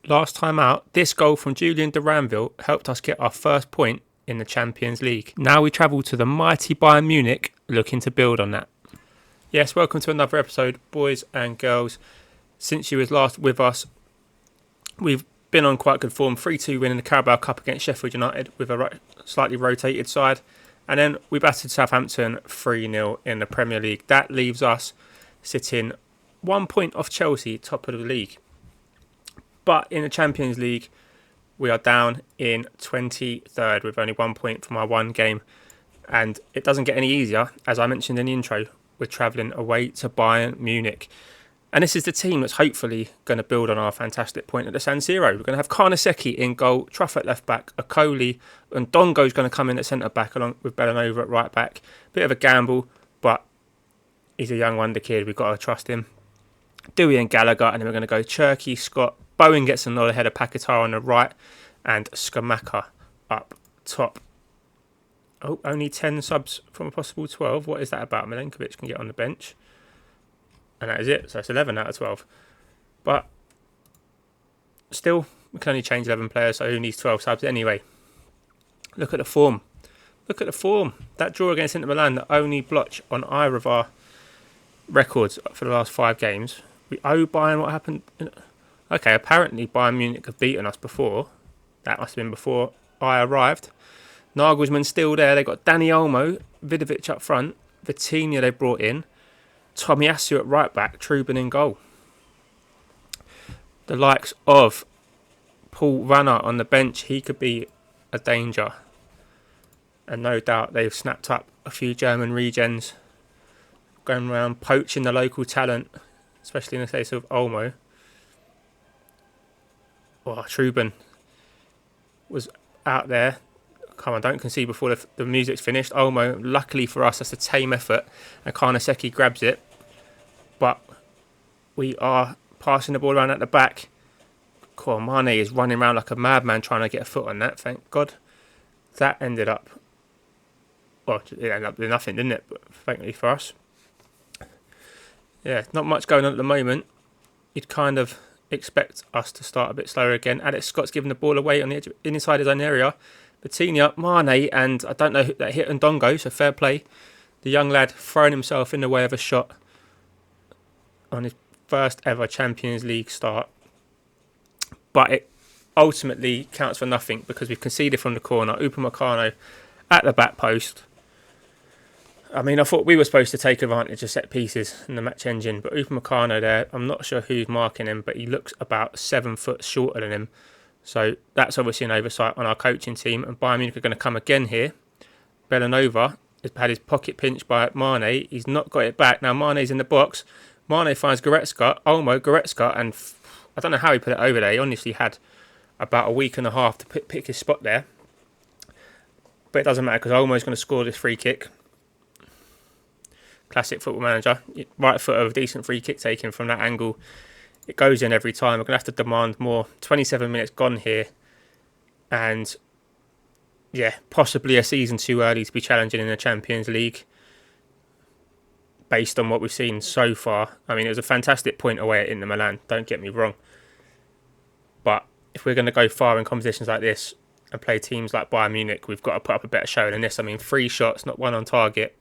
last time out, this goal from Julian de Ranville helped us get our first point in the Champions League. Now we travel to the mighty Bayern Munich, looking to build on that. Yes, welcome to another episode, boys and girls. Since you was last with us, we've been on quite good form. 3-2 win in the Carabao Cup against Sheffield United with a slightly rotated side. And then we battered Southampton 3-0 in the Premier League. That leaves us sitting 1 point off Chelsea, top of the league. But in the Champions League, we are down in 23rd with only 1 point from our one game. And it doesn't get any easier, as I mentioned in the intro. We're travelling away to Bayern Munich. And this is the team that's hopefully going to build on our fantastic point at the San Siro. We're going to have Karnaseki in goal, Truff at left back, Okoli, and Dongo's going to come in at centre back along with Bellanova at right back. Bit of a gamble, but he's a young wonder kid. We've got to trust him. Dewey and Gallagher, and then we're going to go Cherky, Scott. Bowen gets a nod ahead of Paquetá on the right, and Skamaka up top. Oh, only 10 subs from a possible 12. What is that about? Milenkovic can get on the bench. And that is it. So it's 11 out of 12. But still, we can only change 11 players, so who needs 12 subs anyway? Look at the form. Look at the form. That draw against Inter Milan, the only blotch on either of our records for the last 5 games. We owe Bayern what happened. Okay, apparently Bayern Munich have beaten us before. That must have been before I arrived. Nagelsmann's still there. They've got Dani Olmo, Vidovic up front, Vitinha they brought in, Tomiyasu at right back, Trubin in goal. The likes of Paul Ranner on the bench, he could be a danger. And no doubt they've snapped up a few German regens, going around poaching the local talent, especially in the case of Olmo. Oh, Trubin was out there. Come on, don't concede before the music's finished. Olmo, luckily for us, that's a tame effort. And Karnaseki grabs it. But we are passing the ball around at the back. Mane is running around like a madman trying to get a foot on that, thank God. That ended up... Well, it ended up with nothing, didn't it? But thankfully for us. Yeah, not much going on at the moment. You'd kind of expect us to start a bit slower again. Alex Scott's giving the ball away on the edge, inside his own area. Vitinha, Mane, and I don't know who that hit on Dongo, so fair play. The young lad throwing himself in the way of a shot on his first ever Champions League start. But it ultimately counts for nothing because we've conceded from the corner. Upamecano at the back post. I mean, I thought we were supposed to take advantage of set pieces in the match engine, but Upamecano there, I'm not sure who's marking him, but he looks about 7 foot shorter than him. So that's obviously an oversight on our coaching team. And Bayern Munich are going to come again here. Bellanova has had his pocket pinched by Mane. He's not got it back. Now Mane's in the box. Mane finds Goretzka, and I don't know how he put it over there. He honestly had about a week and a half to pick his spot there. But it doesn't matter because Olmo's going to score this free kick. Classic Football Manager. Right foot of a decent free kick taken from that angle. It goes in every time. We're going to have to demand more. 27 minutes gone here. And, yeah, possibly a season too early to be challenging in the Champions League. Based on what we've seen so far. I mean, it was a fantastic point away at Inter Milan. Don't get me wrong. But if we're going to go far in competitions like this and play teams like Bayern Munich, we've got to put up a better show than this. I mean, 3 shots, not 1 on target.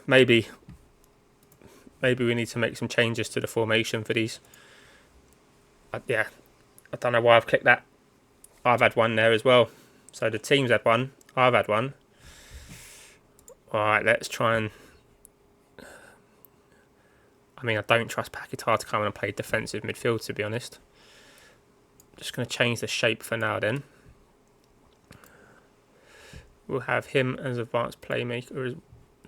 Maybe we need to make some changes to the formation for these. I don't know why I've clicked that. I've had one there as well. So the team's had one. I've had one. Alright, let's try and... I mean, I don't trust Paquetá to come and play defensive midfield, to be honest. Just going to change the shape for now then. We'll have him as advanced playmaker.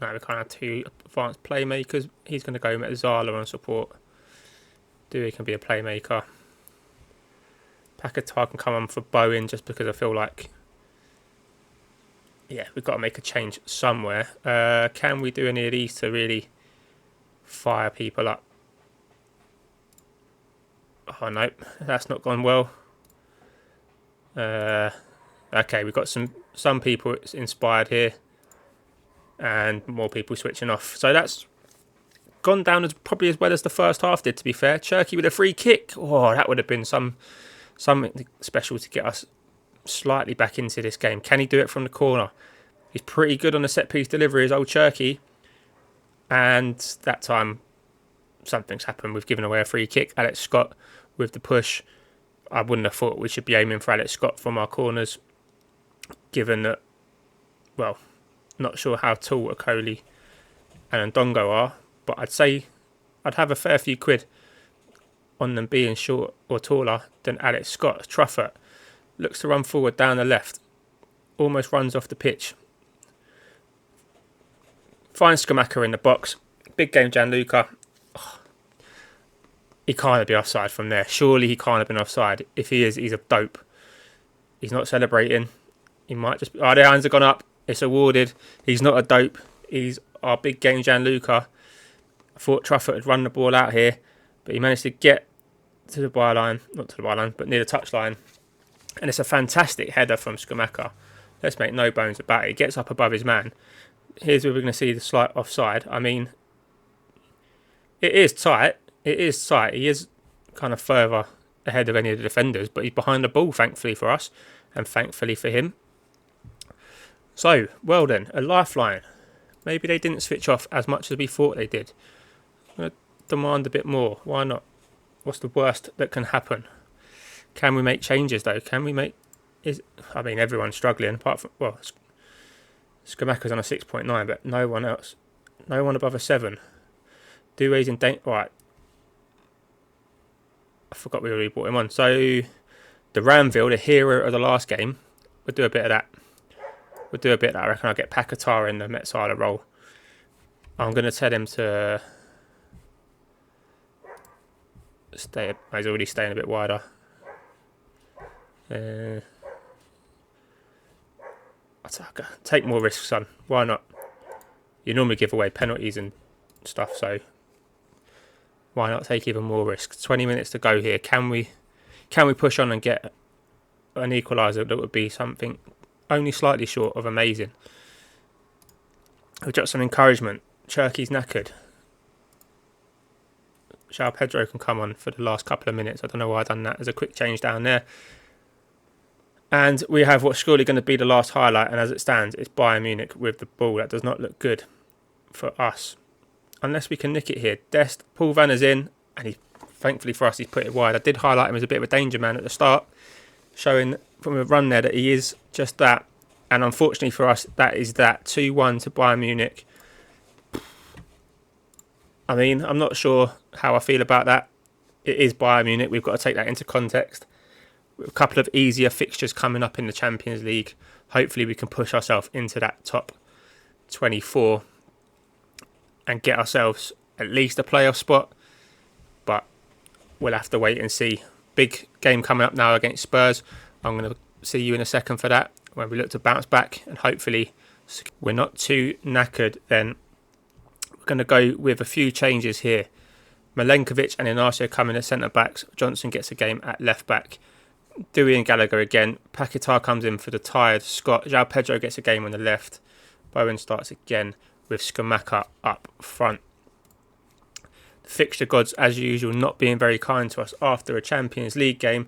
No, we can't have 2 advanced playmakers. He's going to go Mezzala on support. Dewey can be a playmaker. Paquetá can come on for Bowen just because I feel like... Yeah, we've got to make a change somewhere. Can we do any of these to really fire people up? Oh, no. That's not gone well. Okay, we've got some people inspired here. And more people switching off. So that's gone down probably as well as the first half did, to be fair. Cherky with a free kick. Oh, that would have been something special to get us slightly back into this game. Can he do it from the corner? He's pretty good on the set-piece delivery, as old Cherky. And that time, something's happened. We've given away a free kick. Alex Scott with the push. I wouldn't have thought we should be aiming for Alex Scott from our corners, given that, well, not sure how tall Okoli and Ndongo are, but I'd say I'd have a fair few quid on them being short or taller than Alex Scott. Truffert looks to run forward down the left, almost runs off the pitch. Finds Skamaka in the box. Big game, Gianluca. Oh, he can't be offside from there. Surely he can't have been offside. If he is, he's a dope. He's not celebrating. He might just... Oh, their hands have gone up. It's awarded. He's not a dope. He's our big game, Gianluca. I thought Truffert had run the ball out here, but he managed to get to the byline. Not to the byline, but near the touchline. And it's a fantastic header from Skamaka. Let's make no bones about it. He gets up above his man. Here's where we're going to see the slight offside. I mean, it is tight. It is tight. He is kind of further ahead of any of the defenders, but he's behind the ball, thankfully for us, and thankfully for him. So, well then, a lifeline. Maybe they didn't switch off as much as we thought they did. I'm going to demand a bit more. Why not? What's the worst that can happen? Can we make changes, though? Can we make... I mean, everyone's struggling, apart from... Well, Skamaka's on a 6.9, but no one else. No one above a 7. Doué's in danger. Right. I forgot we already brought him on. So, the Ramville, the hero of the last game, we'll do a bit of that. I reckon I'll get Paquetá in the Metsala role. I'm going to tell him to stay. He's already staying a bit wider. Take more risks, son. Why not? You normally give away penalties and stuff, so why not take even more risks? 20 minutes to go here. Can we push on and get an equaliser that would be something only slightly short of amazing? We've got some encouragement. Cherky's knackered. João Pedro can come on for the last couple of minutes. I don't know why I've done that. There's a quick change down there. And we have what's surely going to be the last highlight, and as it stands, it's Bayern Munich with the ball. That does not look good for us. Unless we can nick it here. Dest, Paul Vanner's in, and thankfully for us, he's put it wide. I did highlight him as a bit of a danger man at the start, showing from a run there that he is just that. And unfortunately for us, that is that. 2-1 to Bayern Munich. I mean, I'm not sure how I feel about that. It is Bayern Munich. We've got to take that into context. With a couple of easier fixtures coming up in the Champions League, hopefully we can push ourselves into that top 24 and get ourselves at least a playoff spot. But we'll have to wait and see. Big game coming up now against Spurs. I'm going to see you in a second for that, when we look to bounce back, and hopefully we're not too knackered then. We're going to go with a few changes here. Milenkovic and Inacio come in as centre-backs. Johnson gets a game at left-back. Doué and Gallagher again. Paquetá comes in for the tired Scott. João Pedro gets a game on the left. Bowen starts again with Skamaka up front. The fixture gods, as usual, not being very kind to us after a Champions League game.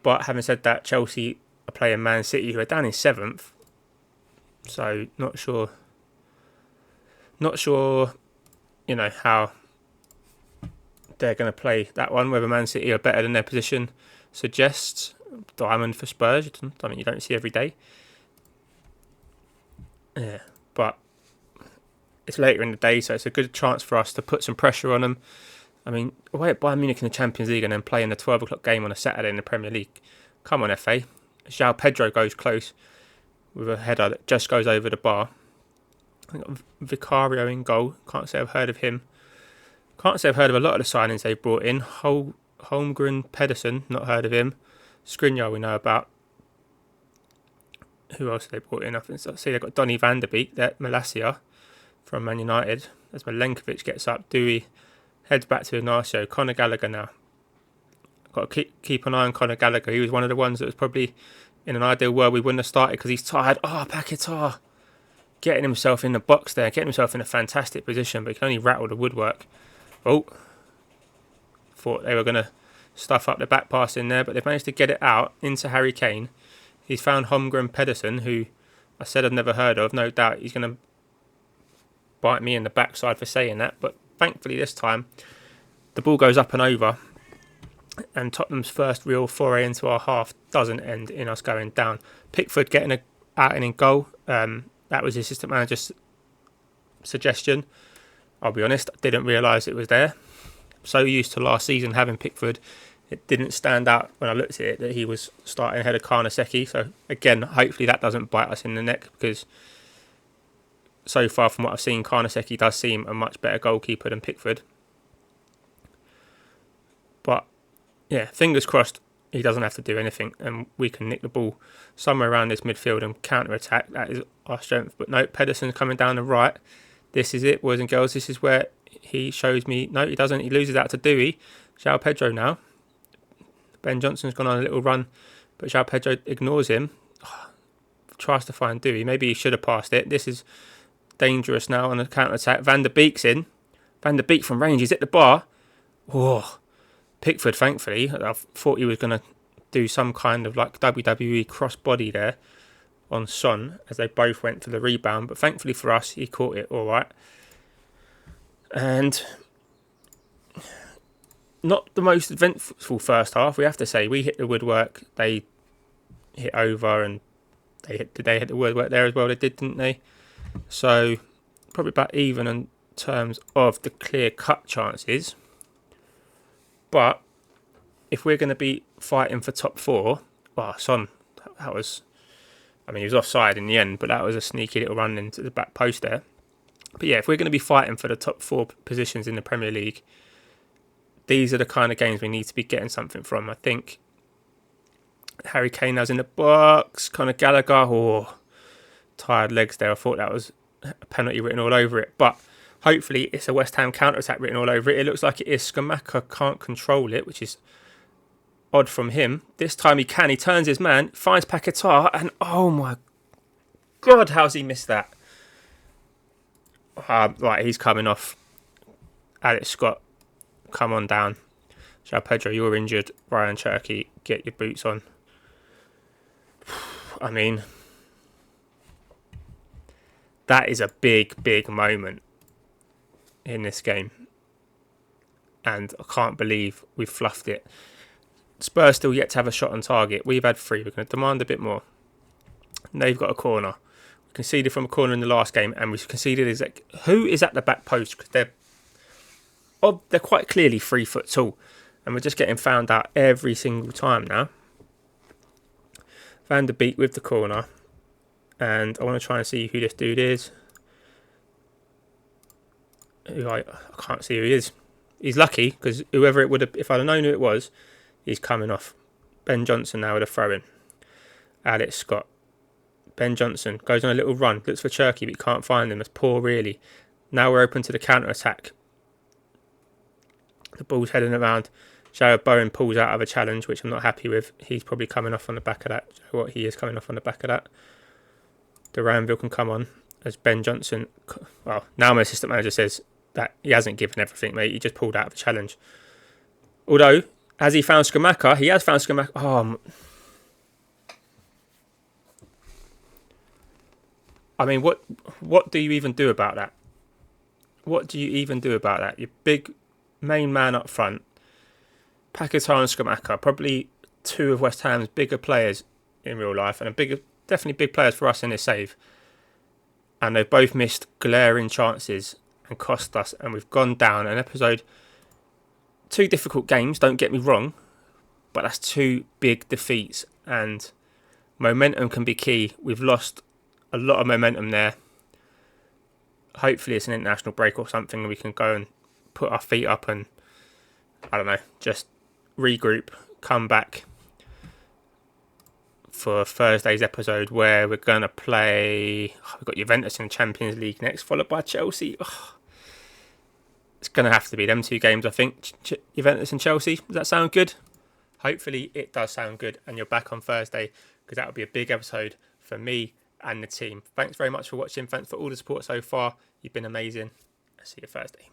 But having said that, Chelsea are playing Man City, who are down in 7th. So, not sure, how they're going to play that one. Whether Man City are better than their position suggests. Diamond for Spurs. I mean, you don't see every day. Yeah, but it's later in the day, so it's a good chance for us to put some pressure on them. I mean, away at Bayern Munich in the Champions League and then playing the 12 o'clock game on a Saturday in the Premier League. Come on, FA. João Pedro goes close with a header that just goes over the bar. I think Vicario in goal. Can't say I've heard of him. Can't say I've heard of a lot of the signings they've brought in. Holmgren Pedersen, not heard of him. Skriniar we know about. Who else have they brought in? I see they've got Donny van der Beek, Malacia from Man United. As Milenkovic gets up, Doué heads back to Inacio. Conor Gallagher now. Got to keep an eye on Conor Gallagher. He was one of the ones that was probably, in an ideal world, we wouldn't have started because he's tired. Oh, Paquetá. getting himself in the box there, getting himself in a fantastic position, but he can only rattle the woodwork. Oh, thought they were going to stuff up the back pass in there, but they've managed to get it out into Harry Kane. He's found Holmgren Pedersen, who I said I've never heard of. No doubt he's going to bite me in the backside for saying that, but thankfully this time the ball goes up and over, and Tottenham's first real foray into our half doesn't end in us going down. Pickford getting out and in goal. That was the assistant manager's suggestion. I'll be honest, I didn't realise it was there. So used to last season having Pickford, it didn't stand out when I looked at it that he was starting ahead of Karnaseki. So again, hopefully that doesn't bite us in the neck, because so far from what I've seen, Karnaseki does seem a much better goalkeeper than Pickford. But yeah, fingers crossed he doesn't have to do anything and we can nick the ball somewhere around this midfield and counter-attack. That is our strength. But no, Pedersen's coming down the right. This is it, boys and girls. This is where he shows me... No, he doesn't. He loses out to Dewey. João Pedro now. Ben Johnson's gone on a little run, but João Pedro ignores him. Tries to find Dewey. Maybe he should have passed it. This is dangerous now on the counter-attack. Van der Beek's in. Van der Beek from range. He's at the bar. Oh, Pickford, thankfully. I thought he was going to do some kind of like WWE cross-body there on Son as they both went for the rebound. But thankfully for us, he caught it all right. And not the most eventful first half, we have to say. We hit the woodwork. They hit over, and did they hit the woodwork there as well? They did, didn't they? So probably about even in terms of the clear-cut chances. But if we're going to be fighting for top four, well, Son, that was... I mean, he was offside in the end, but that was a sneaky little run into the back post there. But yeah, if we're going to be fighting for the top four positions in the Premier League, these are the kind of games we need to be getting something from. I think Harry Kane was in the box. Conor Gallagher, tired legs there. I thought that was a penalty written all over it. But hopefully it's a West Ham counter-attack written all over it. It looks like it is. Skamaka can't control it, which is odd from him. This time he can. He turns his man, finds Paquetá, and oh my God, how's he missed that? Right, he's coming off. Alex Scott, come on down. João Pedro, you're injured. Ryan Cherky, get your boots on. I mean, that is a big, big moment in this game. And I can't believe we've fluffed it. Spurs still yet to have a shot on target. We've had 3. We're going to demand a bit more. And they've got a corner. We conceded from a corner in the last game, and we conceded who is at the back post, because they're quite clearly 3 foot tall, and we're just getting found out every single time now. Van der Beek with the corner, and I want to try and see who this dude is. I can't see who he is. He's lucky, because whoever it would have, if I'd have known who it was, he's coming off. Ben Johnson now with a throw-in. Alex Scott. Ben Johnson goes on a little run, looks for Cherky, but he can't find him. That's poor, really. Now we're open to the counter-attack. The ball's heading around. Jarrod Bowen pulls out of a challenge, which I'm not happy with. He's probably coming off on the back of that. He is coming off on the back of that. Duranville can come on as Ben Johnson. Well, now my assistant manager says that he hasn't given everything, mate. He just pulled out of the challenge. Although, has he found Skamaka? He has found Skamaka. Oh, I mean, what do you even do about that? What do you even do about that? Your big main man up front, Paquetá and Skamaka, probably 2 of West Ham's bigger players in real life, and definitely big players for us in this save. And they've both missed glaring chances and cost us, and we've gone down an episode. 2 difficult games, don't get me wrong, but that's 2 big defeats, and momentum can be key. We've lost a lot of momentum there. Hopefully it's an international break or something and we can go and put our feet up and, I don't know, just regroup, come back for Thursday's episode where we're going to play... we've got Juventus in the Champions League next, followed by Chelsea. It's going to have to be them 2 games, I think. Juventus and Chelsea. Does that sound good? Hopefully it does sound good and you're back on Thursday, because that would be a big episode for me and the team. Thanks very much for watching. Thanks for all the support so far. You've been amazing. I'll see you Thursday.